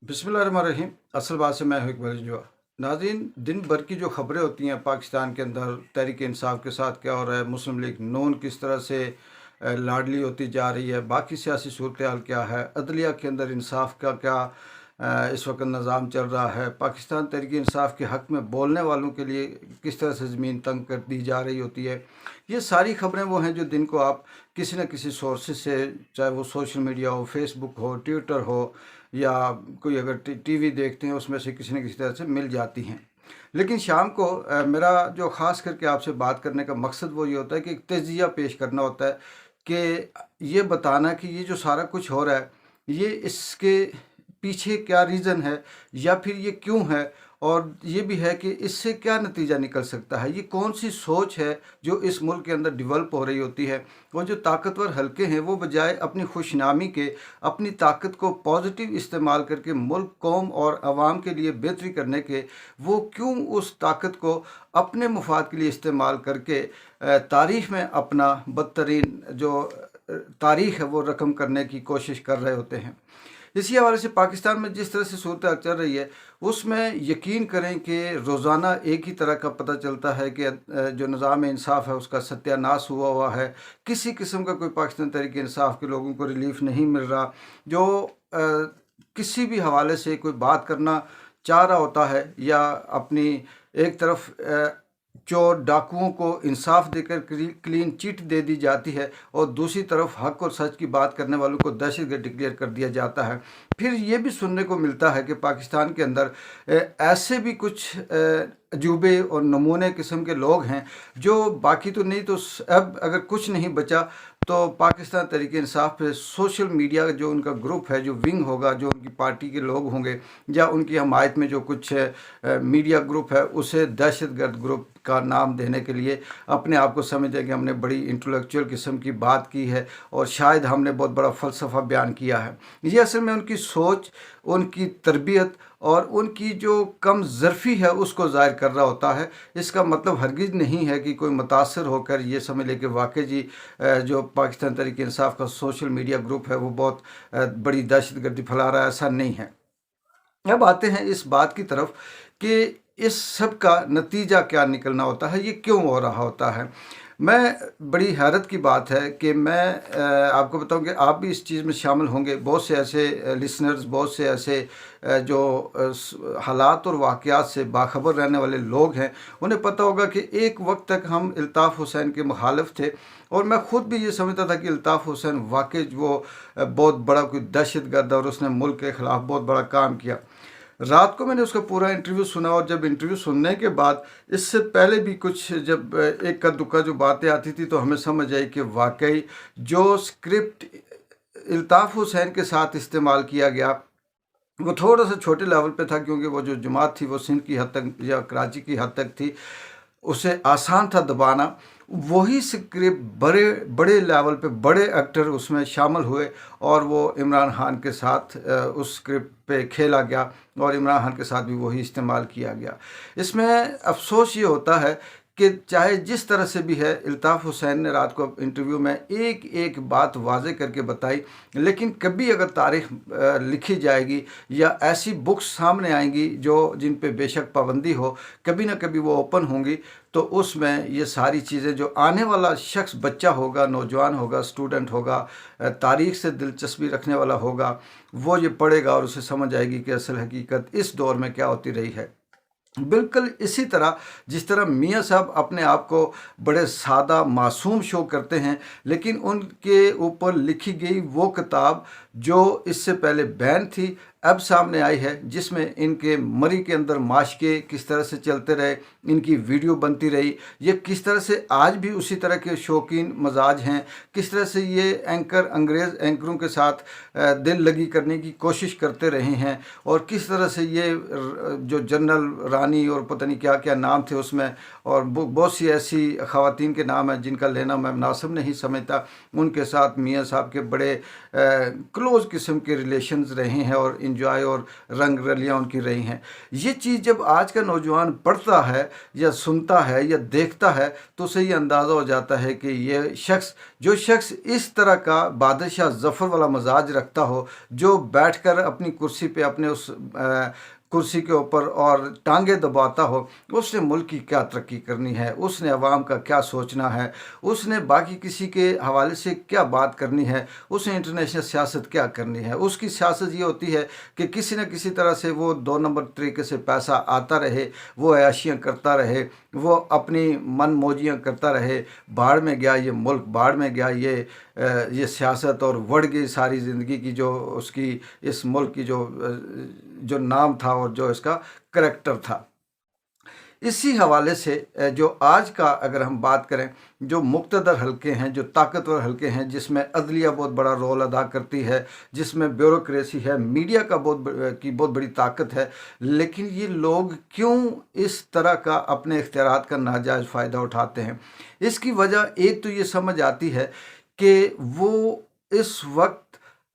बिस्मिल्लाहिर्रहमानिर्रहीम। असल बात से मैं हूं इकबाल जो नाज़रीन, दिन भर की जो ख़बरें होती हैं पाकिस्तान के अंदर, तहरीक इंसाफ के साथ क्या हो रहा है, मुस्लिम लीग नून किस तरह से लाडली होती जा रही है, बाकी सियासी सूरत हाल क्या है, अदलिया के अंदर इंसाफ का क्या इस वक्त निज़ाम चल रहा है, पाकिस्तान तहरीक इंसाफ के हक़ में बोलने वालों के लिए किस तरह से ज़मीन तंग कर दी जा रही होती है। ये सारी ख़बरें वो हैं जो दिन को आप किसी न किसी सोर्सेज से, चाहे वो सोशल मीडिया हो, फेसबुक हो, ट्विटर हो, या कोई अगर टीवी देखते हैं उसमें से किसी न किसी तरह से मिल जाती हैं। लेकिन शाम को मेरा जो ख़ास करके आपसे बात करने का मकसद वो ये होता है कि एक तजिया पेश करना होता है कि ये बताना कि ये जो सारा कुछ हो रहा है, ये इसके पीछे क्या रीज़न है या फिर ये क्यों है, और ये भी है कि इससे क्या नतीजा निकल सकता है। ये कौन सी सोच है जो इस मुल्क के अंदर डेवलप हो रही होती है। वो जो ताकतवर हलके हैं वो बजाय अपनी खुशनामी के, अपनी ताकत को पॉजिटिव इस्तेमाल करके मुल्क, कौम और आवाम के लिए बेहतरी करने के, वो क्यों उस ताकत को अपने मुफाद के लिए इस्तेमाल करके तारीख़ में अपना बदतरीन जो तारीख़ है वो रकम करने की कोशिश कर रहे होते हैं। इसी हवाले से पाकिस्तान में जिस तरह से सूरत हाल चल रही है उसमें यकीन करें कि रोज़ाना एक ही तरह का पता चलता है कि जो निज़ाम इंसाफ है उसका सत्यानाश हुआ हुआ है। किसी किस्म का कोई पाकिस्तान तहरीक इंसाफ के लोगों को रिलीफ नहीं मिल रहा। जो किसी भी हवाले से कोई बात करना चाह रहा होता है या अपनी एक तरफ चोर डाकुओं को इंसाफ देकर क्लीन चिट दे दी जाती है और दूसरी तरफ हक और सच की बात करने वालों को दहशतगर्द डिक्लेयर कर दिया जाता है। फिर ये भी सुनने को मिलता है कि पाकिस्तान के अंदर ऐसे भी कुछ अजूबे और नमूने किस्म के लोग हैं जो बाकी तो नहीं तो अब अगर कुछ नहीं बचा तो पाकिस्तान तहरीक इंसाफ पे सोशल मीडिया जो उनका ग्रुप है, जो विंग होगा, जो उनकी पार्टी के लोग होंगे या उनकी हमायत में जो कुछ मीडिया ग्रुप है, उसे दहशतगर्द ग्रुप का नाम देने के लिए अपने आप को समझते कि हमने बड़ी इंटेलेक्चुअल किस्म की बात की है और शायद हमने बहुत बड़ा फ़लसफ़ा बयान किया है। ये असल में उनकी सोच, उनकी तरबियत और उनकी जो कम ज़र्फ़ी है उसको ज़ाहिर कर रहा होता है। इसका मतलब हरगिज़ नहीं है कि कोई मुतासर होकर ये समझ ले कि वाकई जी जो पाकिस्तान तहरीक इंसाफ का सोशल मीडिया ग्रुप है वो बहुत बड़ी दहशतगर्दी फैला रहा है। ऐसा नहीं है। अब आते हैं इस बात की तरफ कि इस सब का नतीजा क्या निकलना होता है, ये क्यों हो रहा होता है। मैं बड़ी हैरत की बात है कि मैं आपको बताऊं कि आप भी इस चीज़ में शामिल होंगे। बहुत से ऐसे लिसनर्स, बहुत से ऐसे जो हालात और वाक़यात से बाखबर रहने वाले लोग हैं, उन्हें पता होगा कि एक वक्त तक हम अल्ताफ़ हुसैन के मुखालिफ थे और मैं ख़ुद भी ये समझता था कि अल्ताफ़ हुसैन वाकई वो बहुत बड़ा कोई दहशतगर्द और उसने मुल्क के ख़िलाफ़ बहुत बड़ा काम किया। रात को मैंने उसका पूरा इंटरव्यू सुना और जब इंटरव्यू सुनने के बाद इससे पहले भी कुछ जब इक्का दुक्का जो बातें आती थी तो हमें समझ आई कि वाकई जो स्क्रिप्ट अल्ताफ़ हुसैन के साथ इस्तेमाल किया गया वो थोड़ा सा छोटे लेवल पे था, क्योंकि वो जो जमात थी वो सिंध की हद तक या कराची की हद तक थी, उसे आसान था दबाना। वही स्क्रिप्ट बड़े बड़े लेवल पे बड़े एक्टर उसमें शामिल हुए और वो इमरान खान के साथ उस स्क्रिप्ट पे खेला गया और इमरान खान के साथ भी वही इस्तेमाल किया गया। इसमें अफसोस ये होता है कि चाहे जिस तरह से भी है, अल्ताफ़ हुसैन ने रात को इंटरव्यू में एक एक बात वाज़े करके बताई, लेकिन कभी अगर तारीख़ लिखी जाएगी या ऐसी बुक्स सामने आएंगी जो जिन पे बेशक पाबंदी हो, कभी ना कभी वो ओपन होंगी, तो उसमें ये सारी चीज़ें जो आने वाला शख्स, बच्चा होगा, नौजवान होगा, स्टूडेंट होगा, तारीख़ से दिलचस्पी रखने वाला होगा, वो ये पढ़ेगा और उसे समझ आएगी कि असल हकीकत इस दौर में क्या होती रही है। बिल्कुल इसी तरह जिस तरह मियाँ साहब अपने आप को बड़े सादा मासूम शो करते हैं, लेकिन उनके ऊपर लिखी गई वो किताब जो इससे पहले बैन थी अब सामने आई है, जिसमें इनके मरी के अंदर माशके किस तरह से चलते रहे, इनकी वीडियो बनती रही, ये किस तरह से आज भी उसी तरह के शौकीन मजाज हैं, किस तरह से ये एंकर अंग्रेज़ एंकरों के साथ दिल लगी करने की कोशिश करते रहे हैं, और किस तरह से ये जो जनरल रानी और पता नहीं क्या क्या नाम थे उसमें, और बहुत सी ऐसी ख़वातीन के नाम हैं जिनका लेना मैं मुनासिब नहीं समझता, उनके साथ मियाँ साहब के बड़े क्लोज़ किस्म के रिलेशंस रहे हैं और इंजॉय और रंग रलियाँ उनकी रही हैं। ये चीज़ जब आज का नौजवान पढ़ता है या सुनता है या देखता है तो उसे ये अंदाज़ा हो जाता है कि ये जो शख्स इस तरह का बादशाह ज़फ़र वाला मजाज रखता हो, जो बैठकर अपनी कुर्सी पे अपने उस कुर्सी के ऊपर और टांगे दबाता हो, उसने मुल्क की क्या तरक्की करनी है, उसने अवाम का क्या सोचना है, उसने बाकी किसी के हवाले से क्या बात करनी है, उसने इंटरनेशनल सियासत क्या करनी है। उसकी सियासत ये होती है कि किसी न किसी तरह से वो 2 नंबर तरीके से पैसा आता रहे, वो ऐशियाँ करता रहे, वो अपनी मन मौजियाँ करता रहे। बाढ़ में गया ये मुल्क, बाढ़ में गया ये सियासत, और बढ़ गई सारी ज़िंदगी की जो उसकी इस मुल्क की जो नाम था और जो इसका करैक्टर था। इसी हवाले से जो आज का अगर हम बात करें, जो मुक़्तदर हलके हैं, जो ताकतवर हलके हैं, जिसमें अदलिया बहुत बड़ा रोल अदा करती है, जिसमें ब्यूरोक्रेसी है, मीडिया का बहुत बड़ी ताकत है, लेकिन ये लोग क्यों इस तरह का अपने इख्तियारात का नाजायज़ फ़ायदा उठाते हैं? इसकी वजह एक तो ये समझ आती है कि वो इस वक्त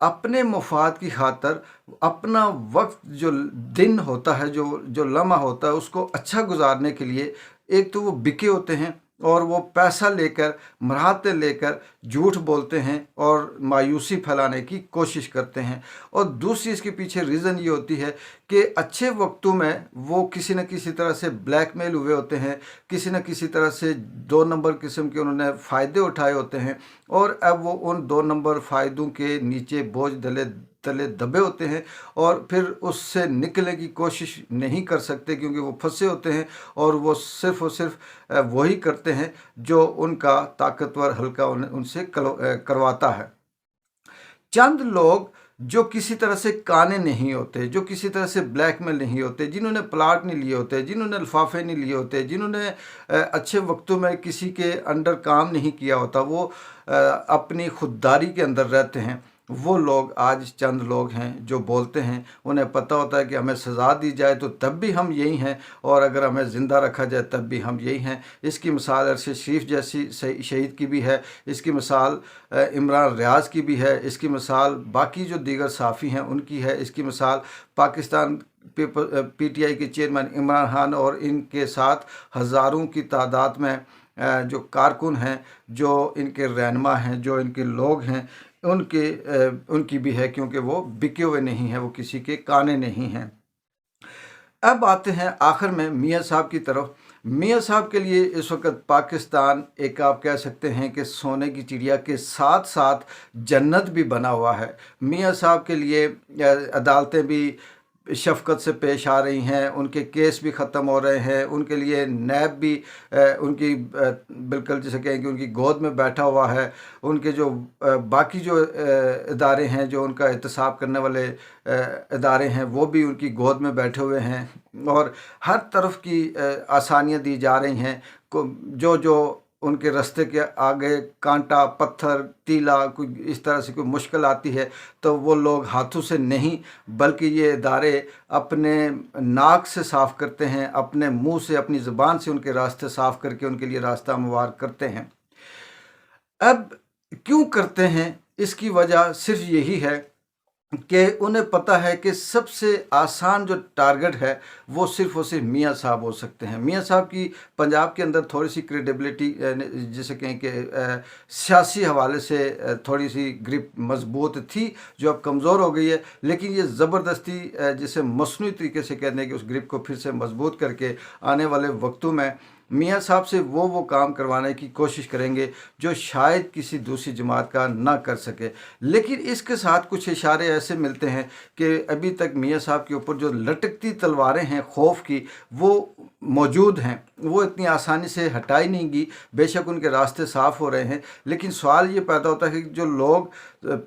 अपने मुफाद की खातर अपना वक्त, जो दिन होता है, जो लम्हा होता है, उसको अच्छा गुजारने के लिए एक तो वो बिके होते हैं और वो पैसा लेकर, मराहतें लेकर झूठ बोलते हैं और मायूसी फैलाने की कोशिश करते हैं। और दूसरी इसके पीछे रीज़न ये होती है कि अच्छे वक्तों में वो किसी न किसी तरह से ब्लैकमेल हुए होते हैं, किसी न किसी तरह से 2 नंबर किस्म के उन्होंने फ़ायदे उठाए होते हैं, और अब वो उन 2 नंबर फ़ायदों के नीचे बोझ तले दबे होते हैं और फिर उससे निकलने की कोशिश नहीं कर सकते, क्योंकि वो फंसे होते हैं और वो सिर्फ़ और सिर्फ वही करते हैं जो उनका ताकतवर हल्का उनसे करवाता है। चंद लोग जो किसी तरह से काने नहीं होते, जो किसी तरह से ब्लैकमेल नहीं होते, जिन्होंने प्लाट नहीं लिए होते, जिन्होंने लिफाफे नहीं लिए होते, जिन्होंने अच्छे वक्तों में किसी के अंडर काम नहीं किया होता, वो अपनी खुददारी के अंदर रहते हैं। वो लोग आज चंद लोग हैं जो बोलते हैं, उन्हें पता होता है कि हमें सज़ा दी जाए तो तब भी हम यही हैं, और अगर हमें ज़िंदा रखा जाए तब भी हम यही हैं। इसकी मिसाल अरशद शरीफ जैसी शहीद की भी है, इसकी मिसाल इमरान रियाज़ की भी है, इसकी मिसाल बाकी जो दीगर साफ़ी हैं उनकी है, इसकी मिसाल पाकिस्तान PTI के चेयरमैन इमरान खान और इनके साथ हज़ारों की तादाद में जो कारकुन हैं, जो इनके रहनुमा हैं, जो इनके लोग हैं, उनकी भी है, क्योंकि वो बिके हुए नहीं हैं, वो किसी के काने नहीं हैं। अब आते हैं आखिर में मियाँ साहब की तरफ। मियाँ साहब के लिए इस वक्त पाकिस्तान एक, आप कह सकते हैं कि सोने की चिड़िया के साथ साथ जन्नत भी बना हुआ है। मियाँ साहब के लिए अदालतें भी शफ़क़त से पेश आ रही हैं, उनके केस भी ख़त्म हो रहे हैं, उनके लिए नैब भी उनकी बिल्कुल जैसे कहें कि उनकी गोद में बैठा हुआ है। उनके जो बाकी जो इदारे हैं, जो उनका एहतसाब करने वाले इदारे हैं, वो भी उनकी गोद में बैठे हुए हैं, और हर तरफ की आसानियाँ दी जा रही हैं। जो उनके रास्ते के आगे कांटा, पत्थर, तीला, कोई इस तरह से कोई मुश्किल आती है तो वो लोग हाथों से नहीं, बल्कि ये इदारे अपने नाक से साफ़ करते हैं, अपने मुंह से, अपनी ज़ुबान से उनके रास्ते साफ़ करके उनके लिए रास्ता हमवार करते हैं। अब क्यों करते हैं? इसकी वजह सिर्फ यही है कि उन्हें पता है कि सबसे आसान जो टारगेट है वो सिर्फ़ और सिर्फ मियाँ साहब हो सकते हैं। मियाँ साहब की पंजाब के अंदर थोड़ी सी क्रेडिबिलिटी, जिसे कहें कि सियासी हवाले से थोड़ी सी ग्रिप मजबूत थी, जो अब कमज़ोर हो गई है, लेकिन ये ज़बरदस्ती जिसे मसनूई तरीके से कहने कि उस ग्रिप को फिर से मजबूत करके आने वाले वक्तों में मियाँ साहब से वो काम करवाने की कोशिश करेंगे जो शायद किसी दूसरी जमात का ना कर सके। लेकिन इसके साथ कुछ इशारे ऐसे मिलते हैं कि अभी तक मियाँ साहब के ऊपर जो लटकती तलवारें हैं खौफ की, वो मौजूद हैं, वो इतनी आसानी से हटाई नहीं गई। बेशक उनके रास्ते साफ़ हो रहे हैं, लेकिन सवाल ये पैदा होता है कि जो लोग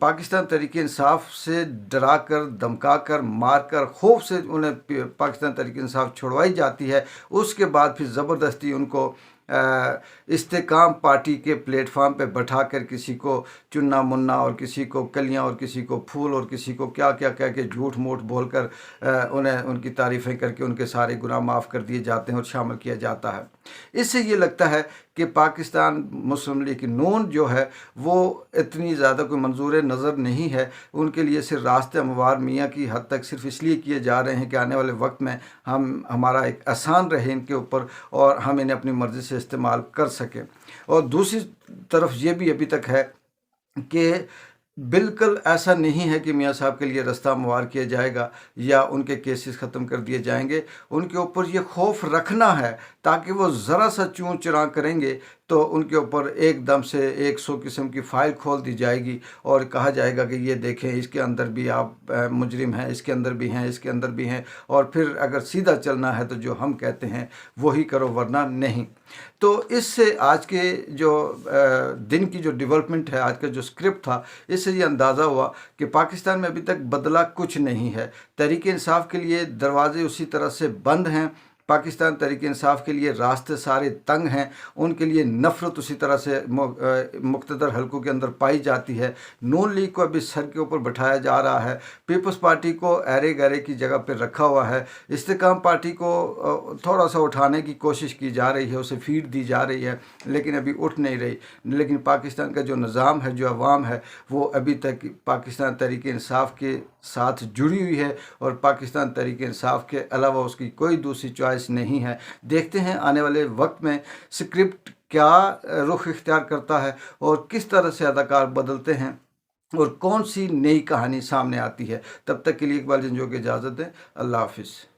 पाकिस्तान तहरीक इंसाफ से डरा कर, धमका कर, मार कर, खौफ से उन्हें पाकिस्तान तहरीक इंसाफ छुड़वाई जाती है, उसके बाद फिर ज़बरदस्ती उनको इस्तेकाम पार्टी के प्लेटफार्म पे बैठा कर किसी को चुन्ना मुन्ना और किसी को कलियां और किसी को फूल और किसी को क्या क्या कह के झूठ मूठ बोल कर उन्हें उनकी तारीफ़ें करके उनके सारे गुनाह माफ़ कर दिए जाते हैं और शामिल किया जाता है। इससे ये लगता है कि पाकिस्तान मुस्लिम लीग नून जो है वो इतनी ज़्यादा कोई मंजूर नज़र नहीं है। उनके लिए सिर्फ रास्ते हमवार मियाँ की हद तक सिर्फ इसलिए किए जा रहे हैं कि आने वाले वक्त में हमारा एक एहसान रहे इनके ऊपर और हम इन्हें अपनी मर्ज़ी से इस्तेमाल कर सकें। और दूसरी तरफ ये भी अभी तक है कि बिल्कुल ऐसा नहीं है कि मियाँ साहब के लिए रास्ता हमवार किया जाएगा या उनके केसेस ख़त्म कर दिए जाएंगे। उनके ऊपर ये खौफ रखना है ताकि वो ज़रा सा चूं चुरां करेंगे तो उनके ऊपर एकदम से 100 किस्म की फ़ाइल खोल दी जाएगी और कहा जाएगा कि ये देखें इसके अंदर भी आप मुजरिम हैं, इसके अंदर भी हैं, इसके अंदर भी हैं, और फिर अगर सीधा चलना है तो जो हम कहते हैं वही करो वरना नहीं। तो इससे आज के जो दिन की जो डेवलपमेंट है, आज का जो स्क्रिप्ट था, इससे ये अंदाज़ा हुआ कि पाकिस्तान में अभी तक बदला कुछ नहीं है। तहरीक इंसाफ के लिए दरवाजे उसी तरह से बंद हैं। पाकिस्तान तहरीक इंसाफ के लिए रास्ते सारे तंग हैं। उनके लिए नफ़रत उसी तरह से मुक़्तदर हलकों के अंदर पाई जाती है। नून लीग को अभी सर के ऊपर बैठाया जा रहा है। पीपल्स पार्टी को ऐरे गहरे की जगह पर रखा हुआ है। इस्तेकाम पार्टी को थोड़ा सा उठाने की कोशिश की जा रही है, उसे फीड दी जा रही है, लेकिन अभी उठ नहीं रही। लेकिन पाकिस्तान का जो निज़ाम है, जो अवाम है, वो अभी तक पाकिस्तान तहरीक इंसाफ के साथ जुड़ी हुई है और पाकिस्तान तहरीक इंसाफ के अलावा उसकी कोई दूसरी चॉइस नहीं है। देखते हैं आने वाले वक्त में स्क्रिप्ट क्या रुख इख्तियार करता है और किस तरह से अदाकार बदलते हैं और कौन सी नई कहानी सामने आती है। तब तक के लिए इकबाल जंजो की इजाज़त दें। अल्लाह हाफिज़।